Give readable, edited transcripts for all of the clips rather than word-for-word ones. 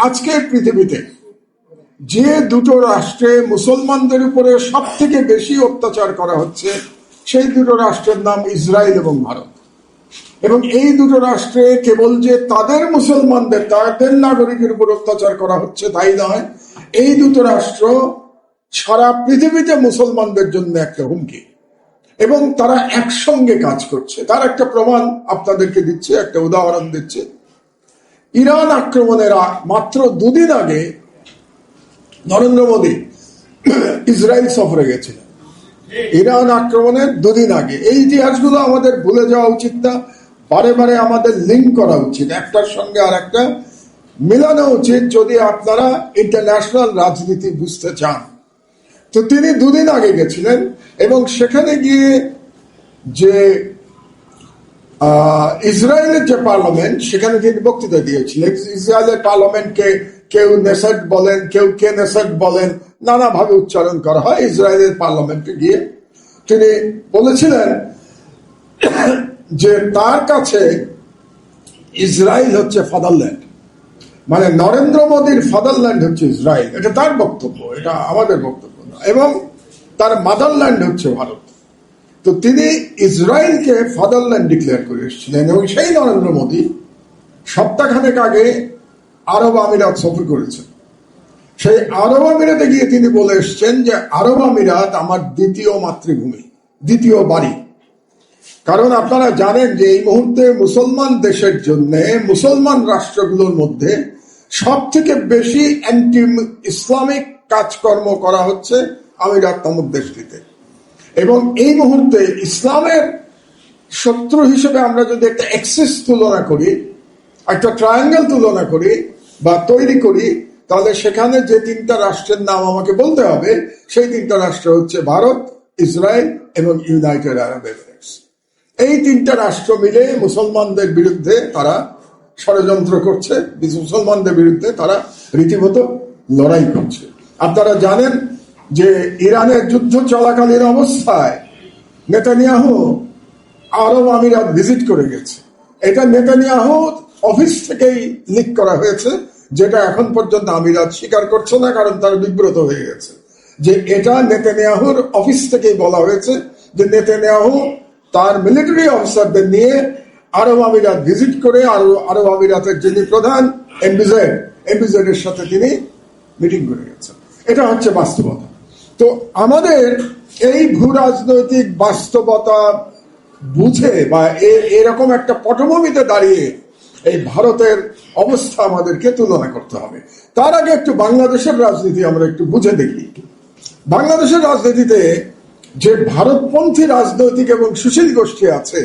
আজকের পৃথিবীতে যে দুটো রাষ্ট্রে মুসলমানদের উপরে সব থেকে বেশি অত্যাচার করা হচ্ছে সেই দুটো রাষ্ট্রের নাম ইসরায়েল এবং ভারত। এবং এই দুটো রাষ্ট্রে কেবল যে তাদের মুসলমানদের তাদের নাগরিকের উপর অত্যাচার করা হচ্ছে তাই নয়, এই দুটো রাষ্ট্র সারা পৃথিবীতে মুসলমানদের জন্য একটা হুমকি এবং তারা একসঙ্গে কাজ করছে। তার একটা প্রমাণ আপনাদেরকে দিচ্ছে, একটা উদাহরণ দিচ্ছে। ইরান আক্রমণের মাত্র দুদিন আগে নরেন্দ্র মোদী ইসরায়েল সফরে গেছিলেন। ইরান আক্রমণের দুদিন আগে। এই ইতিহাসগুলো আমাদের ভুলে যাওয়া উচিত না, বারে বারে আমাদের লিঙ্ক করা উচিত, একটার সঙ্গে আর একটা মিলানো উচিত যদি আপনারা ইন্টারন্যাশনাল রাজনীতি বুঝতে চান। তো তিনি দুদিন আগে গেছিলেন এবং সেখানে গিয়ে যে ইসরায়েলের যে পার্লামেন্ট সেখানে তিনি বক্তৃতা দিয়েছিলেন। ইসরায়েলের পার্লামেন্টকে কেউ নেসেট বলেন, কেউ কেনেসেট বলেন, নানাভাবে উচ্চারণ করা হয়। ইসরায়েলের পার্লামেন্টে গিয়ে তিনি বলেছিলেন যে তার কাছে ইসরায়েল হচ্ছে ফাদারল্যান্ড, মানে নরেন্দ্র মোদীর ফাদারল্যান্ড হচ্ছে ইসরায়েল। এটা তার বক্তব্য, এটা আমাদের বক্তব্য না। এবং তার মাদারল্যান্ড হচ্ছে ভারত। তো তিনি ইসরায়েলকে ফাদারল্যান্ড ডিক্লেয়ার করে এসেছিলেন এবং সেই নরেন্দ্র মোদী সপ্তাহখানেক আগে আরব আমিরাত সফর করেছেন। সেই আরব আমিরাতে গিয়ে তিনি বলে এসছেন যে আরব আমিরাত আমার দ্বিতীয় মাতৃভূমি, দ্বিতীয় বাড়ি। কারণ আপনারা জানেন যে এই মুহূর্তে মুসলমান দেশের জন্য মুসলমান রাষ্ট্রগুলোর মধ্যে সব থেকে বেশি অ্যান্টি ইসলামিক কাজকর্ম করা হচ্ছে আমিরাত নামক দেশটিতে। এবং এই মুহূর্তে ইসলামের শত্রু হিসেবে আমরা যদি একটা এক্সিস তুলনা করি, একটা ট্রায়াঙ্গেল তুলনা করি বা তৈরি করি, তাহলে সেখানে যে তিনটা রাষ্ট্রের নাম আমাকে বলতে হবে সেই তিনটা রাষ্ট্র হচ্ছে ভারত, ইসরায়েল এবং ইউনাইটেড আরব এমিরেটস। এই তিনটা রাষ্ট্র মিলে মুসলমানদের বিরুদ্ধে তারা ষড়যন্ত্র করছে, মুসলমানদের বিরুদ্ধে তারা রীতিমতো লড়াই করছে। আপনারা জানেন যে ইরানের যুদ্ধ চলাকালীন অবস্থায় নেতানিয়াহু আরব আমিরাত ভিজিট করে গেছে। এটা নেতানিয়াহু অফিস থেকেই লিক করা হয়েছে, যেটা এখন পর্যন্ত আমিরাত স্বীকার করছে না, কারণ তারা বিব্রত হয়ে গেছে যে এটা নেতানিয়াহুর অফিস থেকেই বলা হয়েছে যে নেতানিয়াহু তার মিলিটারি অফিসারদের নিয়ে আরব আমিরাত ভিজিট করে আরব আমিরাতের যিনি প্রধান এমবিজেড এর সাথে তিনি মিটিং করে গেছেন। এটা হচ্ছে বাস্তবতা। তো আমাদের এই ভূ রাজনৈতিক বাস্তবতা বুঝে বা এরকম একটা পটভূমিতে দাঁড়িয়ে এই ভারতের অবস্থা আমাদেরকে তুলনা করতে হবে। তার আগে একটু বাংলাদেশের রাজনীতি আমরা একটু বুঝে দেখি। বাংলাদেশের রাজনীতিতে যে ভারতপন্থী রাজনৈতিক এবং সুশীল গোষ্ঠী আছে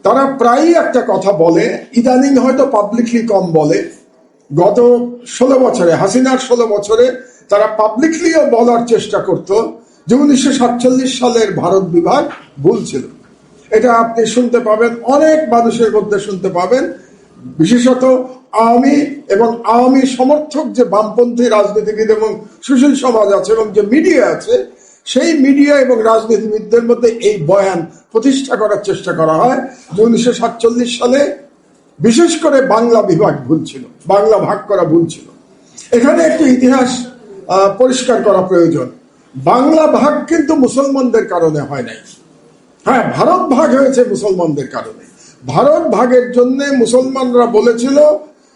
তারা প্রায়ই একটা কথা বলে, ইদানিং হয়তো পাবলিকলি কম বলে। গত 16 বছরে, হাসিনার 16 বছরে তারা পাবলিকলিও বলার চেষ্টা করত যে 1947 সালের ভারত বিভাগ ভুল ছিল। এটা আপনি শুনতে পাবেন, অনেক মানুষের মধ্যে শুনতে পাবেন, বিশেষত আওয়ামী এবং আওয়ামী সমর্থক যে বামপন্থী রাজনীতিবিদ এবং সুশীল সমাজ আছে এবং যে মিডিয়া আছে, সেই মিডিয়া এবং রাজনীতিবিদদের মধ্যে এই বয়ান প্রতিষ্ঠা করার চেষ্টা করা হয় যে 1947 সালে বিশেষ করে বাংলা বিভাগ ভুল ছিল, বাংলা ভাগ করা ভুল ছিল। এখানে একটু ইতিহাস পরিষ্কার করা প্রয়োজন। বাংলা ভাগ কিন্তু মুসলমানদের কারণে হয় নাই। হ্যাঁ, ভারত ভাগ হয়েছে মুসলমানদের কারণে। ভারত ভাগের জন্য মুসলমানরা বলেছিল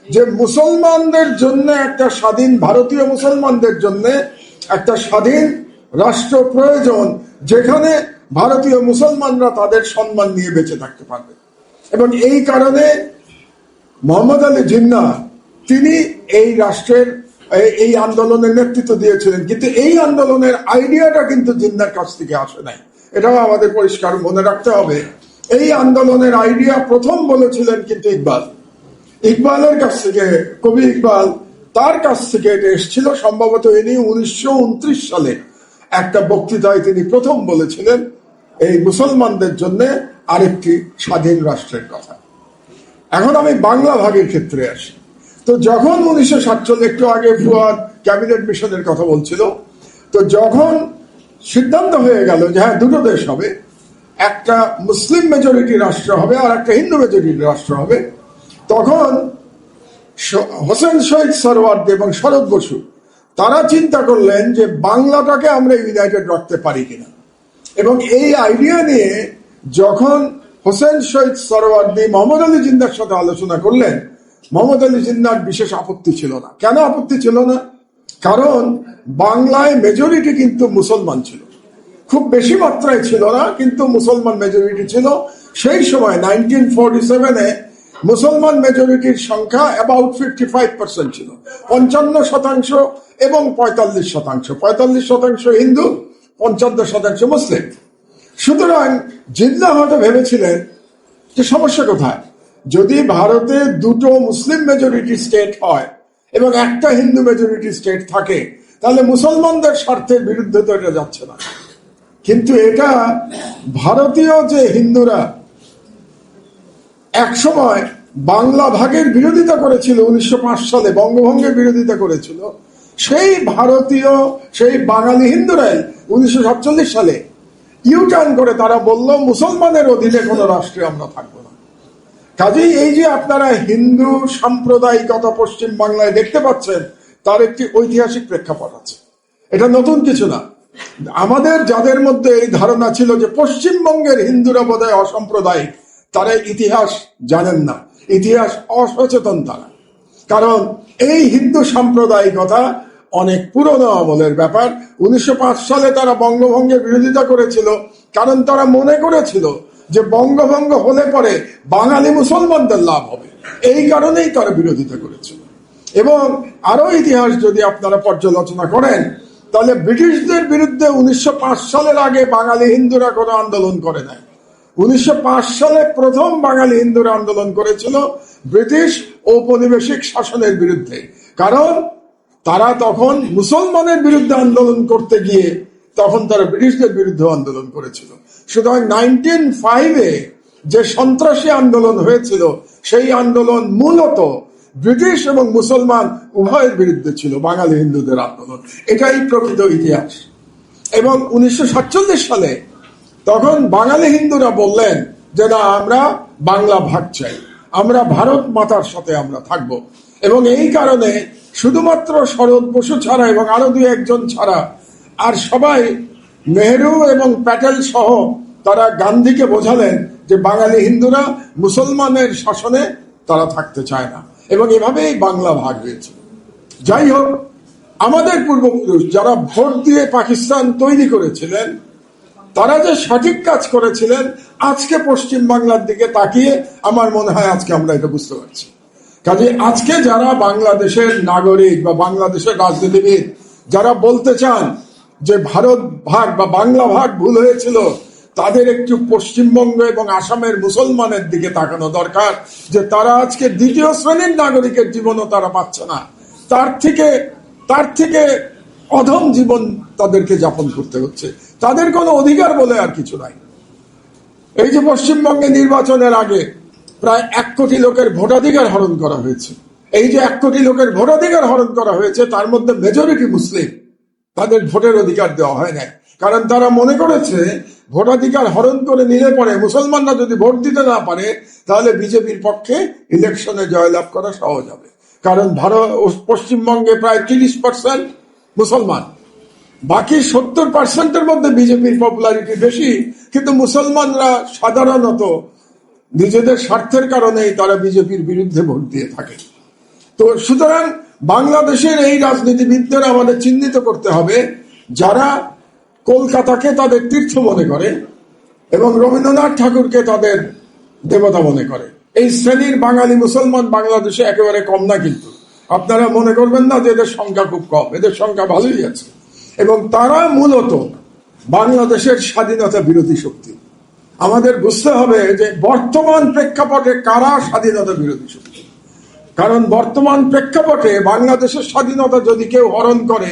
যে মুসলমানদের জন্য একটা স্বাধীন, ভারতীয় মুসলমানদের জন্য একটা স্বাধীন রাষ্ট্র প্রয়োজন, যেখানে ভারতীয় মুসলমানরা তাদের সম্মান নিয়ে বেঁচে থাকতে পারবে। এবং এই কারণে মোহাম্মদ আলী জিন্নাহ তিনি এই রাষ্ট্রের এই আন্দোলনের নেতৃত্ব দিয়েছিলেন। কিন্তু এই আন্দোলনের আইডিয়াটা কিন্তু জিন্নাহর কাছ থেকে আসে নাই, এটাও আমাদের পরিষ্কার মনে রাখতে হবে। এই আন্দোলনের আইডিয়া প্রথম বলেছিলেন কিন্তু ইকবালের কাছ থেকে, কবি ইকবাল, তার কাছ থেকে এটা এসেছিল। সম্ভবত ইনি 1929 সালে একটা বক্তৃতায় তিনি প্রথম বলেছিলেন এই মুসলমানদের জন্য আরেকটি স্বাধীন রাষ্ট্রের কথা। এখন আমি বাংলা ভাগের ক্ষেত্রে আসি। তো যখন 1947, একটু আগে ফুয়াদ ক্যাবিনেট মিশনের কথা বলছিল, তো যখন সিদ্ধান্ত হয়ে গেল যে হ্যাঁ দুটো দেশ হবে, একটা মুসলিম মেজরিটি রাষ্ট্র হবে আর একটা হিন্দু মেজরিটি রাষ্ট্র হবে, তখন হোসেন শহীদ সোহরাওয়ার্দী এবং শরৎ বসু তারা চিন্তা করলেন যে বাংলাটাকে আমরা ইউনাইটেড রাখতে পারি কিনা, এবং এই আইডিয়া নিয়ে যখন হোসেন শহীদ সোহরাওয়ার্দী মোহাম্মদ আলী জিন্নার সাথে আলোচনা করলেন, মোহাম্মদ আলী জিন্নার বিশেষ আপত্তি ছিল না। কেন আপত্তি ছিল না? কারণ বাংলায় মেজরিটি কিন্তু মুসলমান ছিল, খুব বেশি মাত্রায় ছিল না, কিন্তু মুসলমান মেজরিটি ছিল। সেই সময় 1947-এ মুসলমান মেজরিটির সংখ্যা অ্যাবাউট 55% ছিল, 55% এবং 45%। 45% হিন্দু, 55% মুসলিম। সুতরাং জিন্নাহ হয়তো ভেবেছিলেন যে সমস্যা কোথায়, যদি ভারতে দুটো মুসলিম মেজরিটি স্টেট হয় এবং একটা হিন্দু মেজরিটি স্টেট থাকে, তাহলে মুসলমানদের স্বার্থের বিরুদ্ধে তো এটা যাচ্ছে না। কিন্তু এটা ভারতীয় যে হিন্দুরা একসময় বাংলা ভাগের বিরোধিতা করেছিল, 1905 সালে বঙ্গভঙ্গের বিরোধিতা করেছিল, সেই ভারতীয় সেই বাঙালি হিন্দুরাই 1947 সালে ইউটার্ন করে তারা বলল মুসলমানের অধীনে কোনো রাষ্ট্রে আমরা থাকবো না। কাজেই এই যে আপনারা হিন্দু সাম্প্রদায়িকতা পশ্চিম বাংলায় দেখতে পাচ্ছেন, তার একটি ঐতিহাসিক প্রেক্ষাপট আছে। এটা নতুন কিছু না। আমাদের যাদের মধ্যে এই ধারণা ছিল যে পশ্চিমবঙ্গের হিন্দুরা বোধহয় অসাম্প্রদায়িক, তারা ইতিহাস জানেন না, ইতিহাস অসচেতন তারা। কারণ এই হিন্দু সাম্প্রদায়িকতা অনেক পুরনো আমলের ব্যাপার। 1905 সালে তারা বঙ্গভঙ্গের বিরোধিতা করেছিল, কারণ তারা মনে করেছিল যে বঙ্গভঙ্গ হলে পরে বাঙালি মুসলমানদের লাভ হবে, এই কারণেই তারা বিরোধিতা করেছিল। এবং আরো ইতিহাস যদি আপনারা পর্যালোচনা করেন, তাহলে ব্রিটিশদের বিরুদ্ধে 1905 সালের আগে বাঙালি হিন্দুরা কোনো আন্দোলন করে নাই। 1905 সালে প্রথম বাঙালি হিন্দুরা আন্দোলন করেছিল ব্রিটিশ ঔপনিবেশিক শাসনের বিরুদ্ধে, কারণ তারা তখন মুসলমানের বিরুদ্ধে আন্দোলন করতে গিয়ে তখন তারা ব্রিটিশদের বিরুদ্ধে আন্দোলন করেছিল। সুতরাং 1905-এ যে সন্ত্রাসী আন্দোলন হয়েছিল, সেই আন্দোলন মূলত ব্রিটিশ এবং মুসলমান উভয়ের বিরুদ্ধে ছিল, বাঙালি হিন্দুদের আন্দোলন। এটাই প্রকৃত ইতিহাস। এবং 1947 সালে তখন বাঙালি হিন্দুরা বললেন যে না, আমরা বাংলা ভাগ চাই, আমরা ভারত মাতার সাথে আমরা থাকব। এবং এই কারণে শুধুমাত্র শরৎ বসু ছাড়া এবং আরো দুই একজন ছাড়া আর সবাই, নেহেরু এবং প্যাটেল সহ, তারা গান্ধীকে বোঝালেন যে বাঙালি হিন্দুরা মুসলমানের শাসনে তারা থাকতে চায় না, এবং এভাবেই বাংলা ভাগ হয়েছে। যাই হোক, আমাদের পূর্বপুরুষ যারা ভোট দিয়ে পাকিস্তান তৈরি করেছিলেন, তারা যে সঠিক কাজ করেছিলেন, আজকে পশ্চিম বাংলার দিকে তাকিয়ে আমার মনে হয় আজকে আমরা এটা বুঝতে পারছি। কাজে আজকে যারা বাংলাদেশের নাগরিক বা বাংলাদেশের রাজনীতিবিদ যারা বলতে চান যে ভারত ভাগ বা বাংলা ভাগ ভুল হয়েছিল, তাদের একটু পশ্চিমবঙ্গ এবং আসামের মুসলমানের দিকে তাকানো দরকার, যে তারা আজকে দ্বিতীয় শ্রেণীর নাগরিকের জীবনও তারা পাচ্ছে না, তার থেকে অধম জীবন তাদেরকে যাপন করতে হচ্ছে। তাদের কোনো অধিকার বলে আর কিছু নাই। এই যে পশ্চিমবঙ্গে নির্বাচনের আগে প্রায় 1 কোটি লোকের ভোটাধিকার হরণ করা হয়েছে, এই যে 1 কোটি লোকের ভোটাধিকার হরণ করা হয়েছে, তার মধ্যে মেজরিটি মুসলিম, তাদের ভোটের অধিকার দেওয়া হয় নাই। কারণ তারা মনে করেছে ভোটাধিকার হরণ করে নিলে পরে মুসলমানরা যদি ভোট দিতে না পারে, তাহলে বিজেপির পক্ষে ইলেকশনে জয়লাভ করা সহজ হবে। কারণ পশ্চিমবঙ্গে প্রায় 30% মুসলমান, বাকি 70%-এর মধ্যে বিজেপির পপুলারিটি বেশি, কিন্তু মুসলমানরা সাধারণত নিজেদের স্বার্থের কারণেই তারা বিজেপির বিরুদ্ধে ভোট দিয়ে থাকে। তো সুতরাং বাংলাদেশের এই রাজনীতিবিদদের আমাদের চিহ্নিত করতে হবে, যারা কলকাতাকে তাদের তীর্থ মনে করে এবং রবীন্দ্রনাথ ঠাকুরকে তাদের দেবতা মনে করে। এই শ্রেণীর বাঙালি মুসলমান বাংলাদেশে একেবারে কম না, কিন্তু আপনারা মনে করবেন না যে এদের সংখ্যা খুব কম, এদের সংখ্যা ভালোই আছে। এবং তারা মূলত বাংলাদেশের স্বাধীনতা বিরোধী শক্তি। আমাদের বুঝতে হবে যে বর্তমান প্রেক্ষাপটে কারা স্বাধীনতা বিরোধী শক্তি। কারণ বর্তমান প্রেক্ষাপটে বাংলাদেশের স্বাধীনতা যদি কেউ হরণ করে,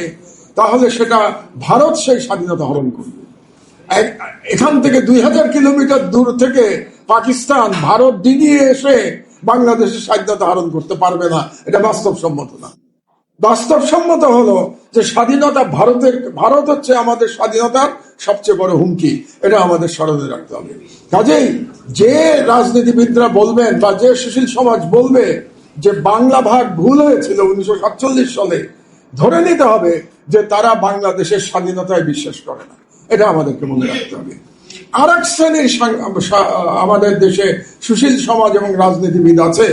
তাহলে সেটা ভারত সেই স্বাধীনতা হরণ করবে। এখান থেকে 2000 কিলোমিটার দূর থেকে পাকিস্তান ভারত ডিঙিয়ে এসে বাংলাদেশের স্বাধীনতা হরণ করতে পারবে না। এটা বাস্তবসম্মত না। বাস্তবসম্মত হলো যে স্বাধীনতা ভারত হচ্ছে আমাদের স্বাধীনতার সবচেয়ে বড় হুমকি, এটা আমাদের স্মরণে রাখতে হবে। কাজেই যে রাজনীতিবিদরা বলবেন বা যে সুশীল সমাজ বলবে যে বাংলা ভাগ ভুল হয়েছিল 1947 সালে, ধরে নিতে হবে যে তারা বাংলাদেশের স্বাধীনতায় বিশ্বাস করে না। এটা আমাদেরকে মনে রাখতে হবে। আর এক শ্রেণীর আমাদের দেশে সুশীল সমাজ এবং রাজনীতিবিদ আছে,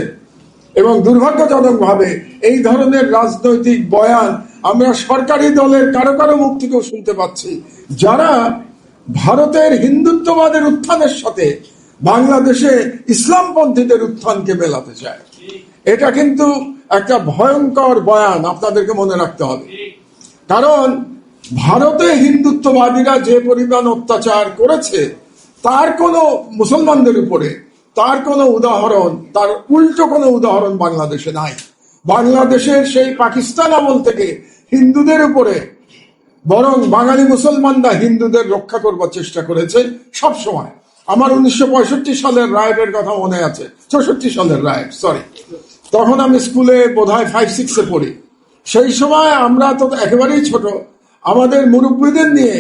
এবং দুর্ভাগ্যজনকভাবে এই ধরনের রাজনৈতিক বয়ান আমরা সরকারি দলের কারো কারো মুখ থেকেও শুনতে পাচ্ছি, যারা ভারতের হিন্দুত্ববাদের উত্থানের সাথে বাংলাদেশে ইসলামপন্থীদের উত্থানকে মেলাতে চায়। এটা কিন্তু একটা ভয়ঙ্কর বয়ান, আপনাদেরকে মনে রাখতে হবে। কারণ ভারতে হিন্দুত্ববাদীরা যে পরিমাণ অত্যাচার করেছে তার কোনো মুসলমানদের উপরে তার কোনো উদাহরণ, তার উল্টো কোনো উদাহরণ বাংলাদেশে নাই। বাংলাদেশের সেই পাকিস্তান আমল থেকে হিন্দুদের উপরে বরং বাঙালি মুসলমানরা হিন্দুদের রক্ষা করবার চেষ্টা করেছে সব সময়। আমার 1965 সালের রায়টের কথা মনে আছে, 64 সালের রায়ট, সরি, তখন আমি স্কুলে বোধহয় 5-6 পড়ি। সেই সময় আমরা তো একেবারেই ছোট, আমাদের মুরব্বীদের নিয়ে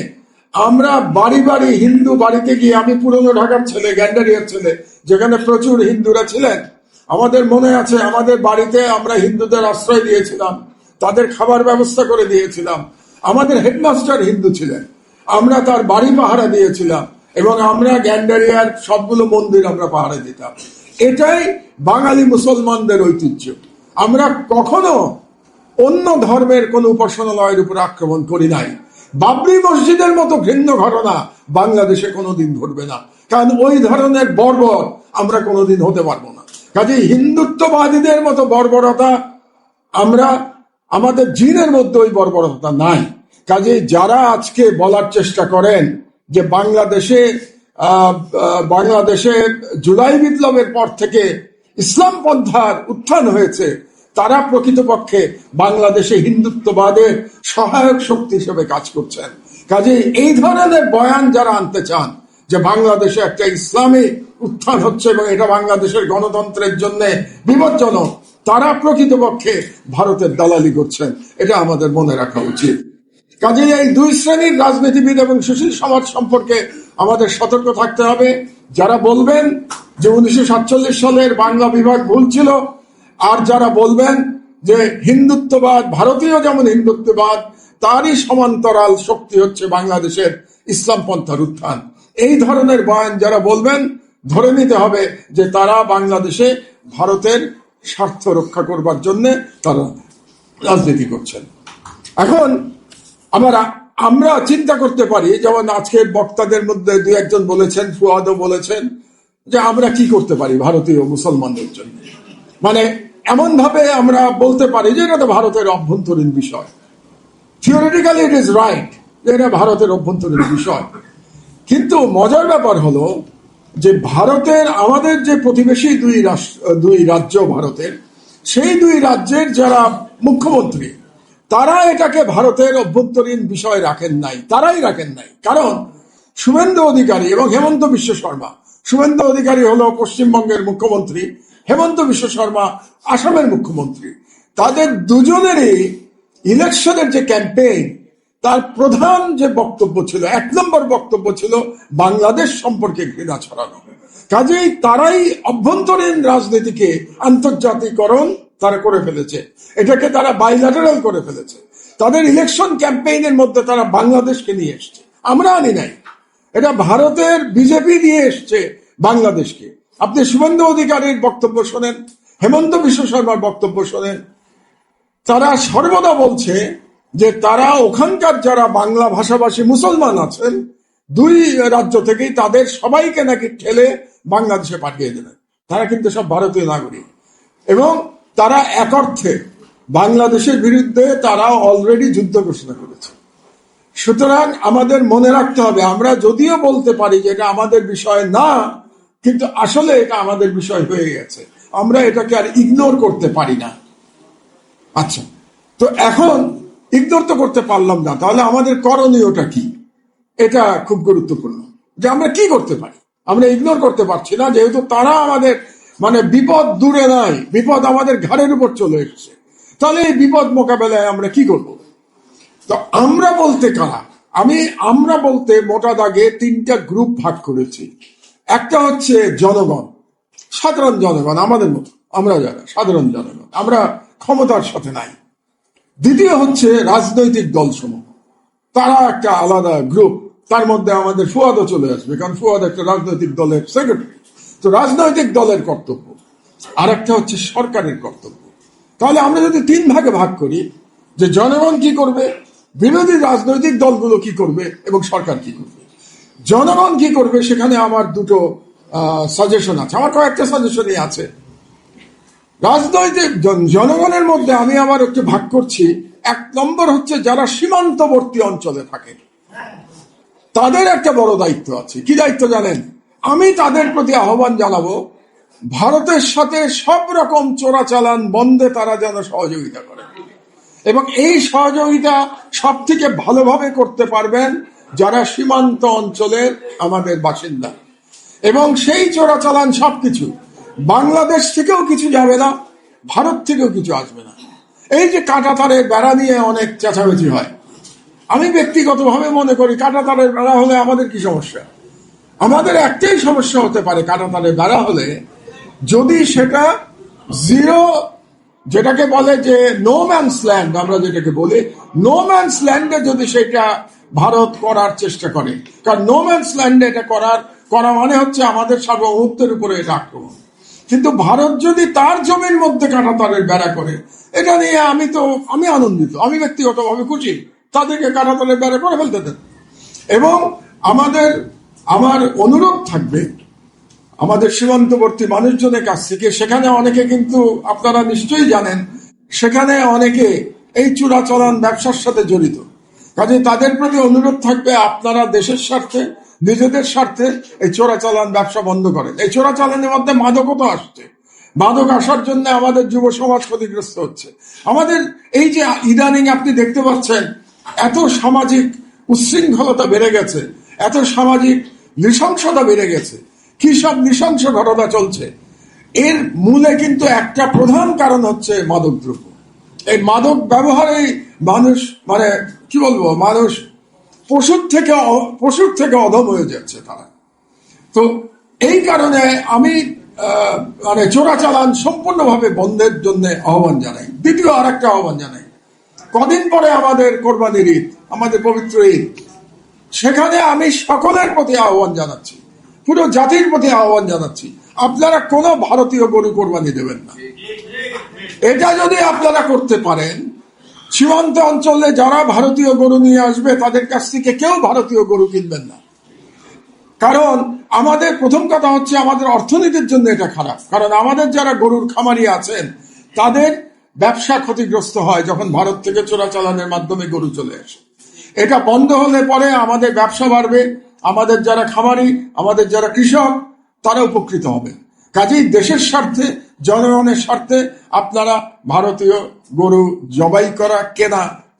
আমরা বাড়ি বাড়ি হিন্দু বাড়িতে গিয়ে, আমি পুরনো ঢাকার ছেলে, গ্যান্ডারিয়ার ছেলে, যেখানে প্রচুর হিন্দুরা ছিলেন, আমাদের মনে আছে আমাদের বাড়িতে আমরা হিন্দুদের আশ্রয় দিয়েছিলাম, তাদের খাবার ব্যবস্থা করে দিয়েছিলাম। আমাদের হেডমাস্টার হিন্দু ছিলেন, আমরা তার বাড়ি পাহারা দিয়েছিলাম, এবং আমরা গ্যান্ডারিয়ার সবগুলো মন্দির আমরা পাহারা দিতাম। এটাই বাঙালি মুসলমানদের ঐতিহ্য। আমরা কখনো অন্য ধর্মের কোন উপাসনালয়ের উপর আক্রমণ করি নাই। বাবরি মসজিদের মতো ঘৃণ্য ঘটনা বাংলাদেশে কোনোদিন ঘটবে না, কারণ ওই ধরনের বর্বর আমরা কোনোদিন হতে পারবো না। কাজেই হিন্দুত্ববাদীদের মতো বর্বরতা আমরা, আমাদের জিনের মধ্যে ওই বর্বরতা নাই। কাজেই যারা আজকে বলার চেষ্টা করেন যে বাংলাদেশে জুলাই বিপ্লবের পর থেকে ইসলাম পন্থার উত্থান হয়েছে, তারা প্রকৃতপক্ষে বাংলাদেশে হিন্দুত্ববাদের সহায়ক শক্তি হিসেবে কাজ করছেন। কাজেই এই ধরনের বয়ান যারা আনতে চান যে বাংলাদেশে একটা ইসলামী উত্থান হচ্ছে এবং এটা বাংলাদেশের গণতন্ত্রের জন্য বিপজ্জনক, তারা প্রকৃতপক্ষে ভারতের দালালি করছেন। এটা আমাদের মনে রাখা উচিত। কাজেই এই দুই শ্রেণীর রাজনীতিবিদ এবং সুশীল সমাজ সম্পর্কে আমাদের সতর্ক থাকতে হবে। যারা বলবেন যে 1947 সালের বাংলা বিভাগ ভুল ছিল, আর যারা বলবেন যে হিন্দুত্ববাদ, ভারতীয় যেমন হিন্দুত্ববাদ, তারই সমান্তরাল শক্তি হচ্ছে বাংলাদেশের ইসলাম পন্থার উত্থান, এই ধরনের বয়ান যারা বলবেন, ধরে নিতে হবে যে তারা বাংলাদেশে ভারতের স্বার্থ রক্ষা করবার জন্য তারা রাজনীতি করছেন। এখন আমরা চিন্তা করতে পারি, যেমন আজকের বক্তাদের মধ্যে দুই একজন বলেছেন, ফুয়াদও বলেছেন, যে আমরা কি করতে পারি ভারতীয় মুসলমানদের জন্য। মানে এমন ভাবে আমরা বলতে পারি যে এটা তো ভারতের অভ্যন্তরীণ বিষয়। থিওরিটিক্যালি ইট ইজ রাইট যে এটা ভারতের অভ্যন্তরীণ বিষয়, কিন্তু মজার ব্যাপার হলো যে ভারতের, আমাদের যে প্রতিবেশী দুই রাজ্য ভারতের, সেই দুই রাজ্যের যারা মুখ্যমন্ত্রী, তারা এটাকে ভারতের অভ্যন্তরীণ বিষয় রাখেন নাই। তারাই রাখেন নাই, কারণ শুভেন্দু অধিকারী এবং হেমন্ত বিশ্ব শর্মা, শুভেন্দু অধিকারী হলো পশ্চিমবঙ্গের মুখ্যমন্ত্রী, হেমন্ত বিশ্ব শর্মা আসামের মুখ্যমন্ত্রী, তাদের দুজনেরই ইলেকশনের যে ক্যাম্পেইন, তার প্রধান যে বক্তব্য ছিল, 1 নম্বর বক্তব্য ছিল বাংলাদেশ সম্পর্কে ঘৃণা ছড়ানো। কাজেই তারাই অভ্যন্তরীণ রাজনীতিকে আন্তর্জাতিকরণ তারা করে ফেলেছে, এটাকে তারা বাইল্যাটারাল করে ফেলেছে। তাদের ইলেকশন ক্যাম্পেইনের মধ্যে তারা বাংলাদেশকে নিয়ে এসছে, আমরা আনি নাই, এটা ভারতের বিজেপি নিয়ে এসছে বাংলাদেশকে। আপনি শুভেন্দু অধিকারীর বক্তব্য শোনেন, হেমন্ত বিশ্ব শর্মার বক্তব্য শোনেন, তারা সর্বদা বলছে যে তারা ওখানকার যারা বাংলা ভাষাভাষী মুসলমান আছেন দুই রাজ্য থেকেই, তাদের সবাইকে নাকি ঠেলে বাংলাদেশে পাঠিয়ে দেবেন। তারা কিন্তু সব ভারতীয় নাগরিক, এবং তারা এক অর্থে বাংলাদেশের বিরুদ্ধে তারা অলরেডি যুদ্ধ ঘোষণা করেছে। সুতরাং আমাদের মনে রাখতে হবে, আমরা যদিও বলতে পারি যে এটা আমাদের বিষয় না, কিন্তু আসলে এটা আমাদের বিষয় হয়ে গেছে, আমরা এটাকে আর ইগনোর করতে পারি না। আচ্ছা, তো এখন ইগনোর তো করতে পারলাম না, তাহলে আমাদের করণীয়টা কি? এটা খুব গুরুত্বপূর্ণ যে আমরা কি করতে পারি। আমরা ইগনোর করতে পারছি না, যেহেতু তারা আমাদের, মানে বিপদ দূরে নাই, বিপদ আমাদের ঘাড়ের উপর চলে এসেছে। তাহলে এই বিপদ মোকাবেলায় আমরা কি করব? তো আমরা বলতে কারা? আমরা বলতে মোটা দাগে 3টা গ্রুপ ভাগ করেছি। একটা হচ্ছে জনগণ, সাধারণ জনগণ, আমাদের মতো, আমরা যারা সাধারণ জনগণ, আমরা ক্ষমতার সাথে নাই। দ্বিতীয় হচ্ছে রাজনৈতিক দলসমূহ, তারা একটা আলাদা গ্রুপ, তার মধ্যে আমাদের ফুয়াদও চলে আসবে, কারণ ফুয়াদ একটা রাজনৈতিক দলের সেক্রেটারি। তো রাজনৈতিক দলের কর্তব্য, আর একটা হচ্ছে সরকারের কর্তব্য। তাহলে আমরা যদি তিন ভাগে ভাগ করি, যে জনগণ কি করবে, বিরোধী রাজনৈতিক দলগুলো কি করবে, এবং সরকার কি করবে। জনগণ কি করবে, সেখানে আমার দুটো সাজেশন আছে, আমার কয়েকটা সাজেশনই আছে। রাজনৈতিক জনগণের মধ্যে আমি আবার একটু ভাগ করছি। এক নম্বর হচ্ছে যারা সীমান্তবর্তী অঞ্চলে থাকে, তাদের একটা বড় দায়িত্ব আছে। কি দায়িত্ব জানেন? আমি তাদের প্রতি আহ্বান জানাবো, ভারতের সাথে সব রকম চোরাচালান বন্ধে তারা যেন সহযোগিতা করে, এবং এই সহযোগিতা সব থেকে ভালোভাবে করতে পারবেন যারা সীমান্ত অঞ্চলের আমাদের বাসিন্দা। এবং সেই চোরাচালান সবকিছু বাংলাদেশ থেকেও কিছু যাবে না, ভারত থেকেও কিছু আসবে না। এই যে কাঁটাতারের বেড়া নিয়ে অনেক চেঁচামেচি হয়, আমি ব্যক্তিগতভাবে মনে করি কাঁটাতারের বেড়া হলে আমাদের কি সমস্যা? আমাদের একটাই সমস্যা হতে পারে কাঁটাতারের বেড়া হলে, যদি সেটা জিরো, যেটাকে বলে যে নো ম্যানস ল্যান্ড, আমরা যেটাকে বলি নো ম্যানস ল্যান্ডে যদি সেটা ভারত করার চেষ্টা করে। কারণ নো ম্যানস ল্যান্ডে এটা করা মানে হচ্ছে আমাদের সার্বভৌমত্বের উপরে এটা আক্রমণ। কিন্তু ভারত যদি তার জমির মধ্যে কাঁটাতারের বেড়া করে, এটা নিয়ে আমি আনন্দিত, আমি ব্যক্তিগতভাবে খুশি, তাদেরকে কাঁটাতারের বেড়া করে ফেলতে দেন। এবং আমার অনুরোধ থাকবে আমাদের সীমান্তবর্তী মানুষজনের কাছ থেকে, সেখানে অনেকে কিন্তু আপনারা নিশ্চয়ই জানেন, সেখানে অনেকে এই চোরাচালান ব্যবসার সাথে জড়িত। কাজে তাদের প্রতি অনুরোধ থাকবে, আপনারা দেশের স্বার্থে, নিজেদের স্বার্থে এই চোরাচালান ব্যবসা বন্ধ করেন। এই চোরাচালানের মধ্যে মাদকও তো আসছে, মাদক আসার জন্য আমাদের যুব সমাজ ক্ষতিগ্রস্ত হচ্ছে। আমাদের এই যে ইদানিং আপনি দেখতে পাচ্ছেন এত সামাজিক উচ্ছৃঙ্খলতা বেড়ে গেছে, এত সামাজিক নৃশংসতা বেড়ে গেছে, কি সব নৃশংস ঘটনা চলছে, এর মূলে কিন্তু একটা প্রধান কারণ হচ্ছে মাদক দ্রব্য। এই মাদক ব্যবহারে মানুষ মানুষ পশুর থেকে অধম হয়ে যাচ্ছে তারা। তো এই কারণে আমি চোরাচালান সম্পূর্ণভাবে বন্ধের জন্য আহ্বান জানাই। দ্বিতীয় আর একটা আহ্বান জানাই, কদিন পরে আমাদের কোরবানির ঈদ, আমাদের পবিত্র ঈদ, সেখানে আমি সকলের প্রতি আহ্বান জানাচ্ছি, পুরো জাতির প্রতি আহ্বান জানাচ্ছি, আপনারা কোনো ভারতীয় গরু কোরবানি দেবেন না। এটা যদি আপনারা করতে পারেন, সীমান্ত অঞ্চলে যারা ভারতীয় গরু নিয়ে আসবে তাদের কাছ থেকে কেউ ভারতীয় গরু কিনবেন না। কারণ আমাদের প্রথম কথা হচ্ছে আমাদের অর্থনীতির জন্য এটা খারাপ, কারণ আমাদের যারা গরুর খামারি আছেন তাদের ব্যবসা ক্ষতিগ্রস্ত হয় যখন ভারত থেকে চোরাচালানের মাধ্যমে গরু চলে আসে। এটা বন্ধ হলে পরে আমাদের ব্যবসা বাড়বে, আমাদের যারা খামারি, আমাদের যারা কৃষক, তারা উপকৃত হবে। কাজেই দেশের স্বার্থে, জনগণের স্বার্থে আপনারা ভারতীয় গরু জবাই করা,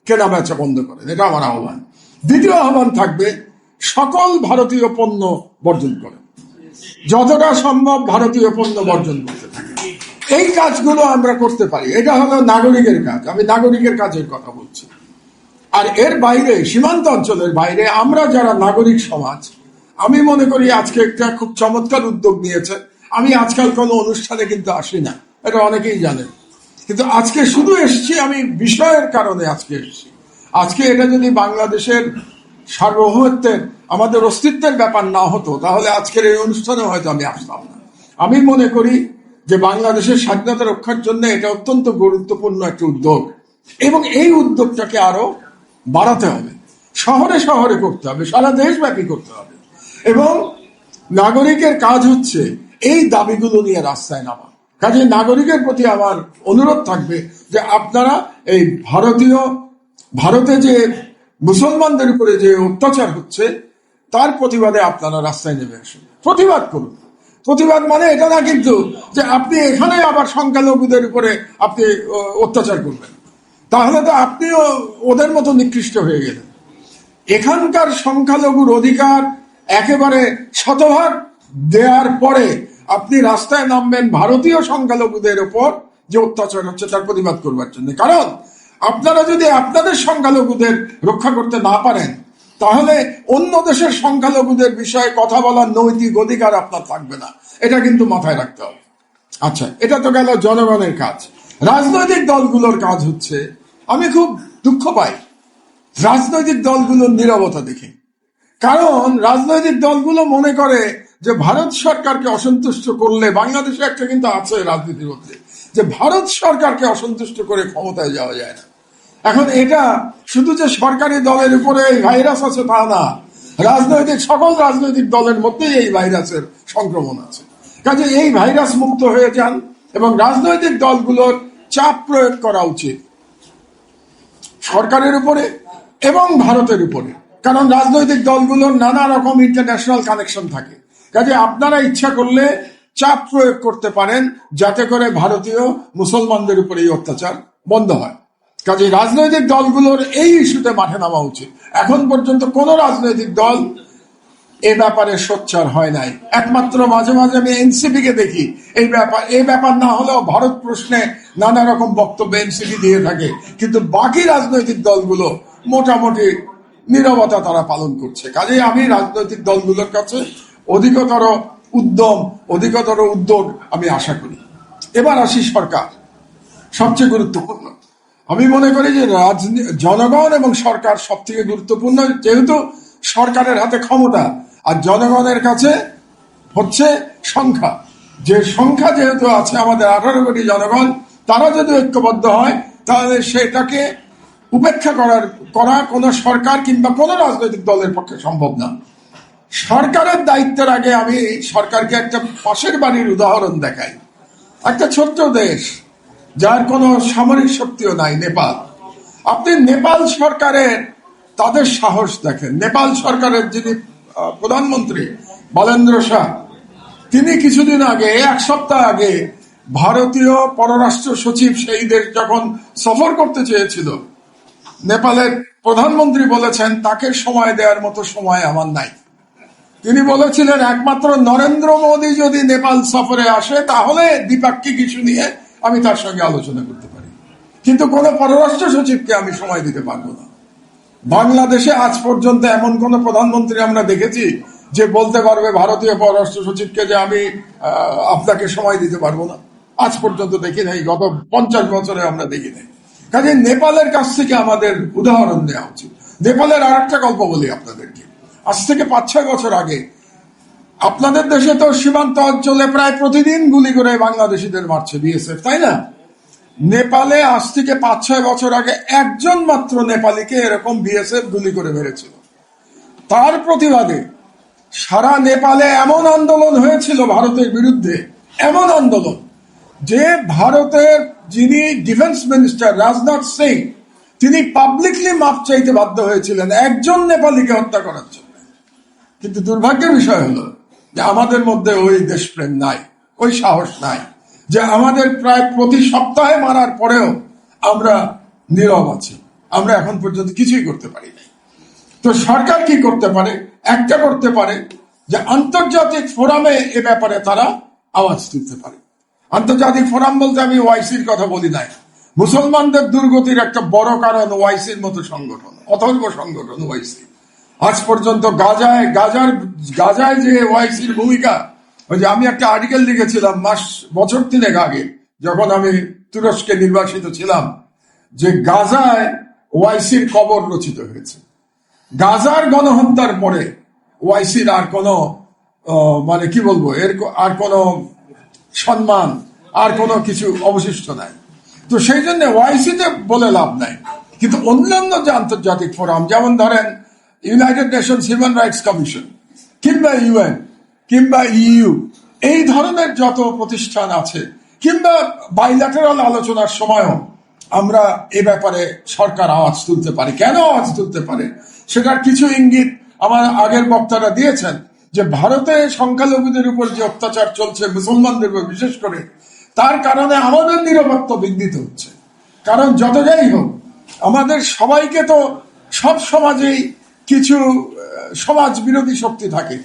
কেনা বেচা বন্ধ করেন, এটা আমার আহ্বান। দ্বিতীয় আহ্বান থাকবে, সকল ভারতীয় পণ্য বর্জন করেন, যতটা সম্ভব ভারতীয় পণ্য বর্জন করতে থাকেন। এই কাজগুলো আমরা করতে পারি, এটা হলো নাগরিকের কাজ, আমি নাগরিকের কাজের কথা বলছি। আর এর বাইরে, সীমান্ত অঞ্চলের বাইরে আমরা যারা নাগরিক সমাজ, আমি মনে করি আজকে একটা খুব চমৎকার উদ্যোগ নিয়েছে। আমি আজকাল কোনো অনুষ্ঠানে কিন্তু আসি না, এটা অনেকেই জানেন, কিন্তু আজকে শুধু এসছি আমি বিষয়ের কারণে আজকে এসছি। আজকে এটা যদি বাংলাদেশের সার্বভৌমত্বের, আমাদের অস্তিত্বের ব্যাপার না হতো, তাহলে আজকের এই অনুষ্ঠানে হয়তো আমি আসতাম না। আমি মনে করি যে বাংলাদেশের স্বাধীনতা রক্ষার জন্য এটা অত্যন্ত গুরুত্বপূর্ণ একটা উদ্যোগ, এবং এই উদ্যোগটাকে আরো বাড়াতে হবে, শহরে শহরে করতে হবে, সারা দেশব্যাপী করতে হবে। এবং নাগরিকের কাজ হচ্ছে এই দাবিগুলো নিয়ে রাস্তায় নামা। কাজে নাগরিকের প্রতি আমার অনুরোধ থাকবে যে আপনারা এই ভারতে যে মুসলমানদের উপরে যে অত্যাচার হচ্ছে তার প্রতিবাদে আপনারা রাস্তায় নেমে আসুন, প্রতিবাদ করুন। প্রতিবাদ মানে এটা না কিন্তু যে আপনি এখানে আবার সংখ্যালঘুদের উপরে আপনি অত্যাচার করবেন, তাহলে তো আপনিও ওদের মতো নিকৃষ্ট হয়ে গেলেন। এখানকার সংখ্যালঘুর অধিকার একেবারে শতভাগ দেওয়ার পরে আপনি রাস্তায় নামবেন ভারতীয় সংখ্যালঘুদের উপর যে অত্যাচার হচ্ছে তার প্রতিবাদ করবার জন্য। কারণ আপনারা যদি আপনাদের সংখ্যালঘুদের রক্ষা করতে না পারেন, তাহলে অন্য দেশের সংখ্যালঘুদের বিষয়ে কথা বলার নৈতিক অধিকার আপনার থাকবে না, এটা কিন্তু মাথায় রাখতে হবে। আচ্ছা, এটা তো গেল জনগণের কাজ। রাজনৈতিক দলগুলোর কাজ হচ্ছে, আমি খুব দুঃখ পাই রাজনৈতিক দলগুলোর নীরবতা দেখে। কারণ রাজনৈতিক দলগুলো মনে করে যে ভারত সরকারকে অসন্তুষ্ট করলে, বাংলাদেশে একটা কিন্তু আছে রাজনীতির মধ্যে, যে ভারত সরকারকে অসন্তুষ্ট করে ক্ষমতায় যাওয়া যায় না। এখন এটা শুধু যে সরকারি দলের উপরে এই ভাইরাস আছে তা না, সকল রাজনৈতিক দলের মধ্যেই এই ভাইরাসের সংক্রমণ আছে। কাজে এই ভাইরাস মুক্ত হয়ে যান এবং রাজনৈতিক দলগুলোর চাপ প্রয়োগ করা উচিত সরকারের উপরে এবং ভারতের উপরে। কারণ রাজনৈতিক দলগুলোর নানা রকম ইন্টারন্যাশনাল কানেকশন থাকে। কাজে আপনারা ইচ্ছা করলে চাপ প্রয়োগ করতে পারেন যাতে করে ভারতীয় মুসলমানদের উপরে এই অত্যাচার বন্ধ হয়। কাজে রাজনৈতিক দলগুলোর এই ইস্যুতে মাঠে নামা উচিত। এখন পর্যন্ত কোন রাজনৈতিক দল এ ব্যাপারে সোচ্চার হয় নাই। একমাত্র মাঝে মাঝে আমি এনসিপি কে দেখি এই ব্যাপার না হলেও ভারত প্রশ্নে নানা রকম বক্তব্য এনসিপি দিয়ে থাকে, কিন্তু বাকি রাজনৈতিক দলগুলো মোটামুটি নীরবতা তারা পালন করছে। কাজেই আমি রাজনৈতিক দলগুলোর কাছে অধিকতর উদ্যোগ আমি আশা করি। এবার আসি সরকার, সবচেয়ে গুরুত্বপূর্ণ। আমি মনে করি যে জনগণ এবং সরকার সব থেকে গুরুত্বপূর্ণ, যেহেতু সরকারের হাতে ক্ষমতা আর জনগণের কাছে হচ্ছে সংখ্যা। যে সংখ্যা যেহেতু আছে আমাদের 18 কোটি জনগণ, তারা যদি ঐক্যবদ্ধ হয় তাহলে সেটাকে উপেক্ষা করা কোনো সরকার কিংবা কোনো রাজনৈতিক দলের পক্ষে সম্ভব না। সরকারের দায়িত্বের আগে আমি সরকারকে একটা পাশের বাড়ির উদাহরণ দেখাই। একটা ছোট্ট দেশ যার কোনো সামরিক শক্তিও নাই, নেপাল। আপনি নেপাল সরকারের তাদের সাহস দেখেন। নেপাল সরকারের যিনি প্রধানমন্ত্রী বলেন্দ্র শাহ, তিনি কিছুদিন আগে, এক সপ্তাহ আগে ভারতীয় পররাষ্ট্র সচিব সেই দেশ যখন সফর করতে চেয়েছিল, নেপালের প্রধানমন্ত্রী বলেছেন তাকে সময় দেওয়ার মতো সময় আমার নাই। তিনি বলেছিলেন একমাত্র নরেন্দ্র মোদী যদি নেপাল সফরে আসে তাহলে দ্বিপাক্ষিক ইস্যু নিয়ে আমি তার সঙ্গে আলোচনা করতে পারি, কিন্তু কোন পররাষ্ট্র সচিবকে আমি সময় দিতে পারবো না। বাংলাদেশে আজ পর্যন্ত এমন কোন প্রধানমন্ত্রী আমরা দেখেছি যে বলতে পারবে ভারতীয় পররাষ্ট্র সচিবকে যে আমি আপনাকে সময় দিতে পারবো না? আজ পর্যন্ত দেখি নাই, গত 50 বছরে আমরা দেখি নাই। কাজে নেপালের কাছ থেকে আমাদের উদাহরণ নেওয়া উচিত। নেপালের আর একটা গল্প বলি আপনাদেরকে। আজ থেকে 5-6 বছর আগে আপনাদের দেশে তো সীমান্ত অঞ্চলে প্রায় প্রতিদিন গুলি করে বাংলাদেশিদের মারছে বিএসএফ, তাই না? নেপালে আজ থেকে 5-6 বছর আগে একজন মাত্র নেপালিকে এরকম বিএসএফ গুলি করে মেরেছিল। তার প্রতিবাদে সারা নেপালে এমন আন্দোলন হয়েছিল ভারতের বিরুদ্ধে, এমন আন্দোলন যে ভারতের যিনি ডিফেন্স মিনিস্টার রাজনাথ সিং, তিনি পাবলিকলি মাপ চাইতে বাধ্য হয়েছিলেন একজন নেপালিকে হত্যা করার জন্য। কিন্তু দুর্ভাগ্যের বিষয় হলো যে আমাদের মধ্যে ওই দেশপ্রেম নাই, ওই সাহস নাই, যে আমাদের প্রায় প্রতি সপ্তাহে মারার পরেও আমরা নীরব আছি। আমরা এখন পর্যন্ত কিছুই করতে পারি না। তো সরকার কি করতে পারে? একটা করতে পারে যে আন্তর্জাতিক ফোরামে এ ব্যাপারে তারা আওয়াজ তুলতে পারে। আন্তর্জাতিক ফোরাম বলতে আমি ওআইসির কথা বলি নাই। মুসলমানদের দুর্গতির একটা বড় কারণ ওআইসির মতো সংগঠন, অথর্ব সংগঠন ওআইসি। আজ পর্যন্ত গাজায় যে ওআইসির ভূমিকা, ওই যে আমি একটা আর্টিকেল লিখেছিলাম বছর 3 আগে যখন আমি তুরস্কে নির্বাসিত ছিলাম, যে গাজায় ওআইসির কবর রচিত হয়েছে। গাজার গণহত্যার পরে ওআইসির আর কোনো মানে কি বলবো, আর কোনো সম্মান, আর কোনো কিছু অবশিষ্ট নাই। তো সেই জন্য ওআইসিতে বলে লাভ নাই। কিন্তু অন্যান্য যে আন্তর্জাতিক ফোরাম, যেমন ধরেন United Nations human rights commission কিংবা ইউএন কিংবা ইইউ, এই ধরনের যত প্রতিষ্ঠান আছে, কিংবা বাইল্যাটারাল আলোচনার সময়ও আমরা এ ব্যাপারে সরকার আওয়াজ তুলতে পারে। কেন আওয়াজ তুলতে পারে সেটার কিছু ইঙ্গিত আমার আগের বক্তারা দিয়েছেন। যে ভারতে সংখ্যালঘুদের উপর যে অত্যাচার চলছে, মুসলমানদের উপর বিশেষ করে, তার কারণে আমাদের নিরাপত্তা বিঘ্নিত হচ্ছে। কারণ যত যাই হোক, আমাদের সবাইকে তো সব সমাজেই কিছু সমাজ বিরোধী শক্তি থাকে।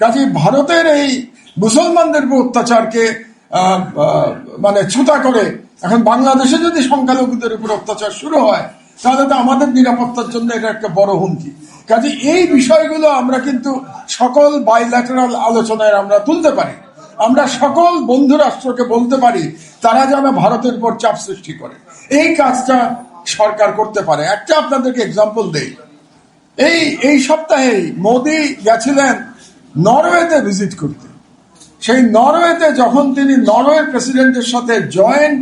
কাজে ভারতের এই মুসলমানদের উপর অত্যাচারকে মানে ছুতা করে এখন বাংলাদেশে যদি সংখ্যালঘুদের উপর অত্যাচার শুরু হয়, তাহলে তো আমাদের নিরাপত্তার জন্য এটা একটা বড় হুমকি। কাজে এই বিষয়গুলো আমরা কিন্তু সকল বাইল্যাটারাল আলোচনায় আমরা তুলতে পারি। আমরা সকল বন্ধু রাষ্ট্রকে বলতে পারি তারা যেন ভারতের উপর চাপ সৃষ্টি করে। এই কাজটা সরকার করতে পারে। একটা আপনাদেরকে এক্সাম্পল দেই, এই সপ্তাহে মোদি গেছিলেন নরওয়েতে ভিজিট করতে। সেই নরওয়েতে যখন তিনি নরওয়ের প্রেসিডেন্টের সাথে জয়েন্ট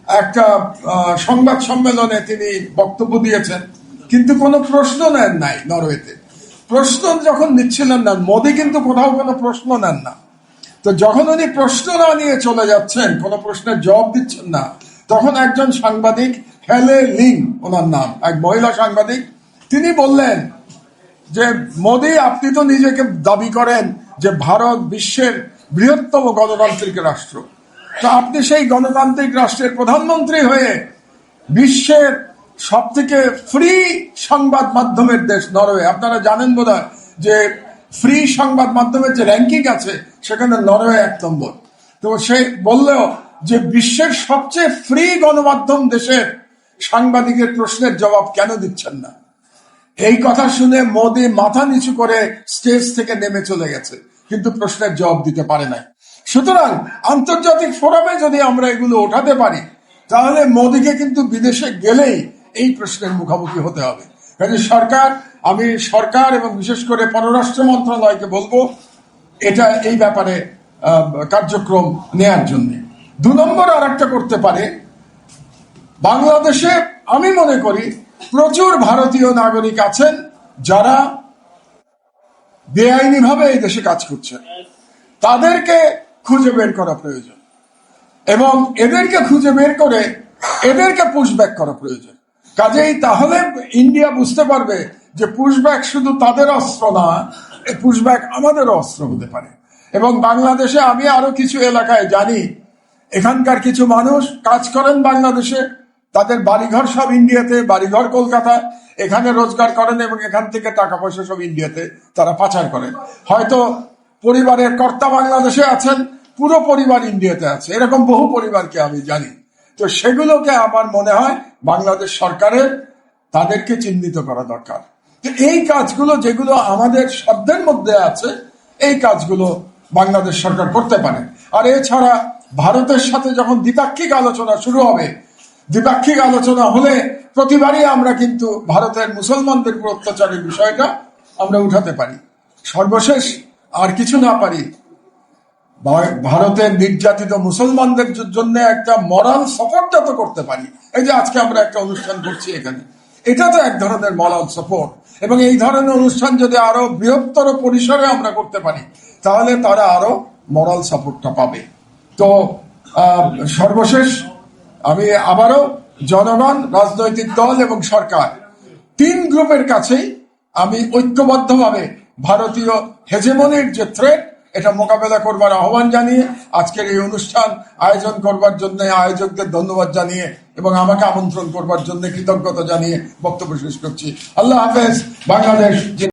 একটা সংবাদ সম্মেলনে তিনি বক্তব্য দিয়েছেন, কিন্তু কোনো প্রশ্ন নেন নাই। নরওয়েতে প্রশ্ন যখন নিচ্ছিলেন না, মোদি কিন্তু কোথাও কোনো প্রশ্ন নেন না। তো যখন উনি প্রশ্ন না নিয়ে চলে যাচ্ছেন, কোনো প্রশ্নের জবাব দিচ্ছেন না, তখন একজন সাংবাদিক, হেলে লিং ওনার নাম, এক মহিলা সাংবাদিক, তিনি বললেন যে মোদি, আপনি তো নিজেকে দাবি করেন যে ভারত বিশ্বের বৃহত্তম গণতান্ত্রিক রাষ্ট্র, তো আপনি সেই গণতান্ত্রিক রাষ্ট্রের প্রধানমন্ত্রী হয়ে বিশ্বের সব থেকে ফ্রি সংবাদ মাধ্যমের দেশ নরওয়ে, আপনারা জানেন বোধহয় যে ফ্রি সংবাদ মাধ্যমের যে র্যাঙ্কিং আছে সেখানে নরওয়ে 1 নম্বর। তো সে বললেও যে বিশ্বের সবচেয়ে ফ্রি গণমাধ্যম দেশের সাংবাদিকের প্রশ্নের জবাব কেন দিচ্ছেন না? এই কথা শুনে মোদি মাথা নিচু করে স্টেজ থেকে নেমে চলে গেছে, কিন্তু প্রশ্নের জবাব দিতে পারে নাই। সুতরাং আন্তর্জাতিক ফোরামে যদি আমরা এগুলো ওঠাতে পারি, তাহলে মোদিকে কিন্তু বিদেশে গেলেই এই প্রশ্নের মুখোমুখি হতে হবে। কাজে আমি সরকার এবং বিশেষ করে পররাষ্ট্র মন্ত্রণালয়কে বলবো এটা এই ব্যাপারে কার্যক্রম নেয়ার জন্য। 2 নম্বর আর একটা করতে পারে, বাংলাদেশে আমি মনে করি প্রচুর ভারতীয় নাগরিক আছেন যারা বেআইনিভাবে এই দেশে কাজ করছেন, তাদেরকে খুঁজে বের করা প্রয়োজন এবং এদেরকে খুঁজে বের করে এদেরকে পুশব্যাক করা প্রয়োজন। কাজেই তাহলে ইন্ডিয়া বুঝতে পারবে যে পুশব্যাক শুধু তাদের অস্ত্র না, এই পুশব্যাক আমাদেরও অস্ত্র হতে পারে। এবং বাংলাদেশে আমি আরো কিছু এলাকায় জানি, এখানকার কিছু মানুষ কাজ করেন বাংলাদেশে, তাদের বাড়িঘর সব ইন্ডিয়াতে, বাড়িঘর কলকাতা, এখানে রোজগার করেন এবং এখান থেকে টাকা পয়সা সব ইন্ডিয়াতে তারা পাচার করেন। হয়তো পরিবারের কর্তা বাংলাদেশে আছেন, পুরো পরিবার ইন্ডিয়াতে আছে, এরকম বহু পরিবারকে আমি জানি। তো সেগুলোকে আমার মনে হয় বাংলাদেশ সরকারের তাদেরকে চিহ্নিত করা দরকার। তো এই কাজগুলো যেগুলো আমাদের সাধ্যের মধ্যে আছে, এই কাজগুলো বাংলাদেশ সরকার করতে পারে। আর এছাড়া ভারতের সাথে যখন দ্বিপাক্ষিক আলোচনা শুরু হবে, দ্বিপাক্ষিক আলোচনা হলে প্রতিবারই আমরা কিন্তু ভারতের মুসলমানদের উপর অত্যাচারের বিষয়টা আমরা উঠাতে পারি। সর্বশেষ আর কিছু না পারি, ভারতের নির্যাতিত মুসলমানদের জন্য একটা মরাল সাপোর্ট তো করতে পারি। এই যে আজকে আমরা একটা অনুষ্ঠান করছি এখানে, এটা তো এক ধরনের মরাল সাপোর্ট। এবং এই ধরনের অনুষ্ঠান যদি আরো বৃহত্তর পরিসরে আমরা করতে পারি, তাহলে তারা আরো মরাল সাপোর্টটা পাবে। তো সর্বশেষ আমি আবারও জনগণ, রাজনৈতিক দল এবং সরকার 3 গ্রুপের কাছেই আমি ঐক্যবদ্ধভাবে ভারতীয় হেজেমনির যে থ্রেট, এটা মোকাবেলা করবার আহ্বান জানিয়ে আজকের এই অনুষ্ঠান আয়োজন করবার জন্য আয়োজকদের ধন্যবাদ জানিয়ে এবং আমাকে আমন্ত্রণ করবার জন্য কৃতজ্ঞতা জানিয়ে বক্তব্য শেষ করছি। আল্লাহ হাফেজ। বাংলাদেশ।